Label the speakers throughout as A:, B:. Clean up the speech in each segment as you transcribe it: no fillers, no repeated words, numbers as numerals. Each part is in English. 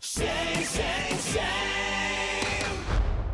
A: Shame, shame, shame.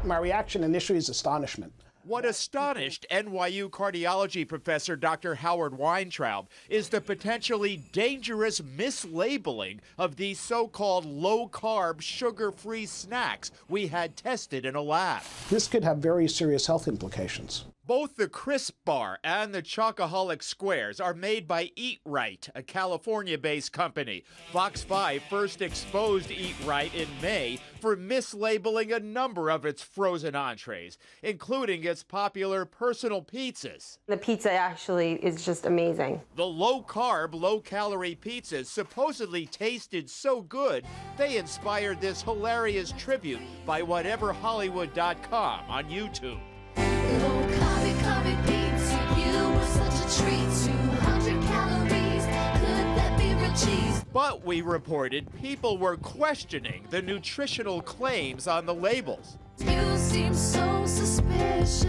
B: My reaction initially is astonishment.
C: What astonished NYU cardiology professor Dr. Howard Weintraub is the potentially dangerous mislabeling of these so-called low-carb, sugar-free snacks we had tested in a lab.
B: This could have very serious health implications.
C: Both the Crisp Bar and the Chocoholic Squares are made by Eat-Rite, a California-based company. Fox 5 first exposed Eat-Rite in May for mislabeling a number of its frozen entrees, including its popular personal pizzas.
D: The pizza actually is just amazing.
C: The low-carb, low-calorie pizzas supposedly tasted so good, they inspired this hilarious tribute by whateverhollywood.com on YouTube.
A: Low-carb pizza, you were such a treat. 200 calories, could that be real cheese?
C: But we reported people were questioning the nutritional claims on the labels.
A: You seem so suspicious.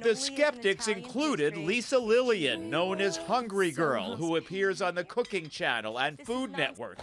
C: The skeptics included Lisa Lillian, known as Hungry Girl, who appears on the Cooking Channel and Food Network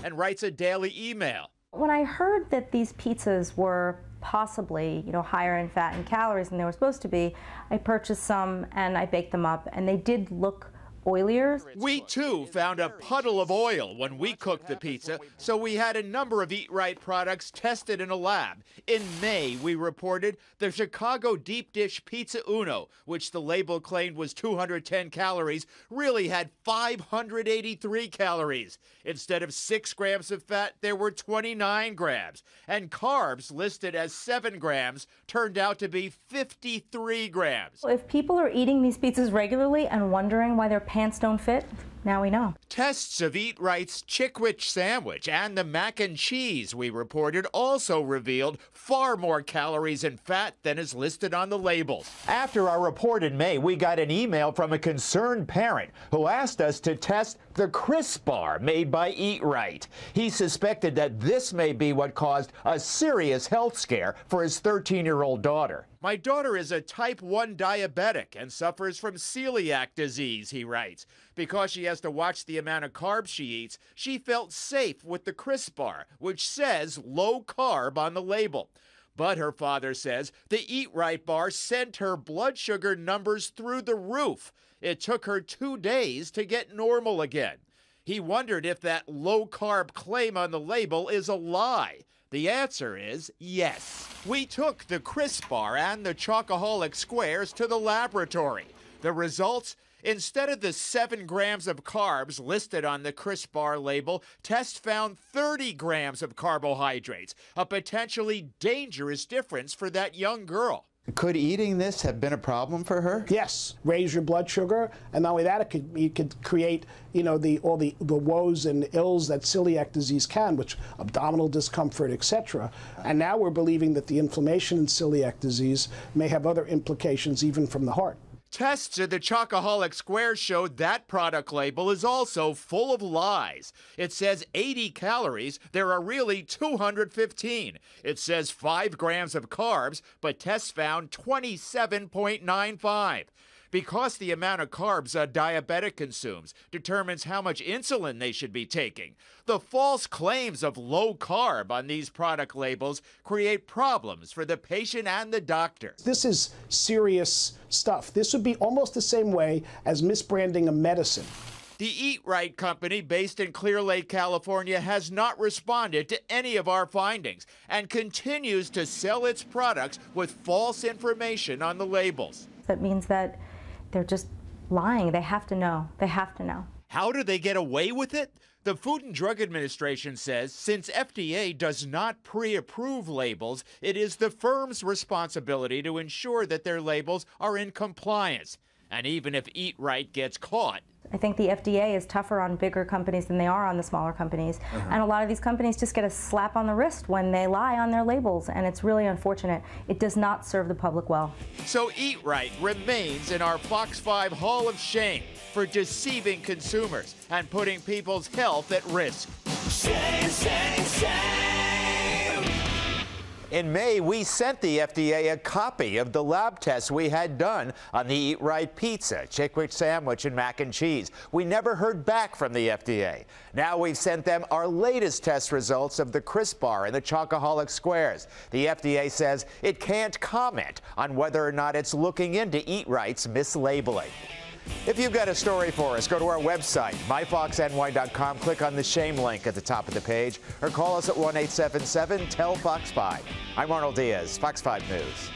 C: and writes a daily email.
E: When I heard that these pizzas were possibly, higher in fat and calories than they were supposed to be, I purchased some and I baked them up, and they did look oilier.
C: We too found a puddle of oil when we cooked the pizza, so we had a number of Eat-Rite products tested in a lab. In May, we reported the Chicago deep dish pizza Uno, which the label claimed was 210 calories, really had 583 calories. Instead of 6 grams of fat, there were 29 grams. And carbs listed as 7 grams turned out to be 53 grams.
E: If people are eating these pizzas regularly and wondering why their pants don't fit, now we know.
C: Tests of Eat-Rite's Chickwich sandwich and the mac and cheese we reported also revealed far more calories and fat than is listed on the labels. After our report in May, we got an email from a concerned parent who asked us to test the Crisp Bar made by Eat-Rite. He suspected that this may be what caused a serious health scare for his 13-year-old daughter. My daughter is a type 1 diabetic and suffers from celiac disease, he writes. Because she has to watch the amount of carbs she eats, she felt safe with the Crisp Bar, which says low carb on the label. But her father says the Eat-Rite bar sent her blood sugar numbers through the roof. It took her 2 days to get normal again. He wondered if that low-carb claim on the label is a lie. The answer is yes. We took the Crisp Bar and the Chocoholic Squares to the laboratory. The results? Instead of the 7 grams of carbs listed on the Crisp Bar label, tests found 30 grams of carbohydrates, a potentially dangerous difference for that young girl.
F: Could eating this have been a problem for her?
B: Yes, raise your blood sugar, and not only that, you could create, all the woes and ills that celiac disease can, which abdominal discomfort, etc. And now we're believing that the inflammation in celiac disease may have other implications, even from the heart.
C: Tests of the Chocoholic Squares showed that product label is also full of lies. It says 80 calories, there are really 215. It says 5 grams of carbs, but tests found 27.95. Because the amount of carbs a diabetic consumes determines how much insulin they should be taking. The false claims of low carb on these product labels create problems for the patient and the doctor.
B: This is serious stuff. This would be almost the same way as misbranding a medicine.
C: The Eat-Rite company, based in Clear Lake, California, has not responded to any of our findings and continues to sell its products with false information on the labels.
E: That means that they're just lying. They have to know. They have to know.
C: How do they get away with it? The Food and Drug Administration says since FDA does not pre-approve labels, it is the firm's responsibility to ensure that their labels are in compliance. And even if Eat-Rite gets caught,
E: I think the FDA is tougher on bigger companies than they are on the smaller companies. And a lot of these companies just get a slap on the wrist when they lie on their labels, and it's really unfortunate. It does not serve the public well.
C: So Eat-Rite remains in our Fox 5 Hall of Shame for deceiving consumers and putting people's health at risk.
A: Shame, shame, shame.
C: In May, we sent the FDA a copy of the lab tests we had done on the Eat-Rite pizza, Chickwich sandwich, and mac and cheese. We never heard back from the FDA. Now we've sent them our latest test results of the Crisp Bar and the Chocoholic Squares. The FDA says it can't comment on whether or not it's looking into Eat-Rite's mislabeling. If you've got a story for us, go to our website, myfoxny.com, click on the shame link at the top of the page, or call us at 1-877-TEL-FOX5. I'm Arnold Diaz, Fox 5 News.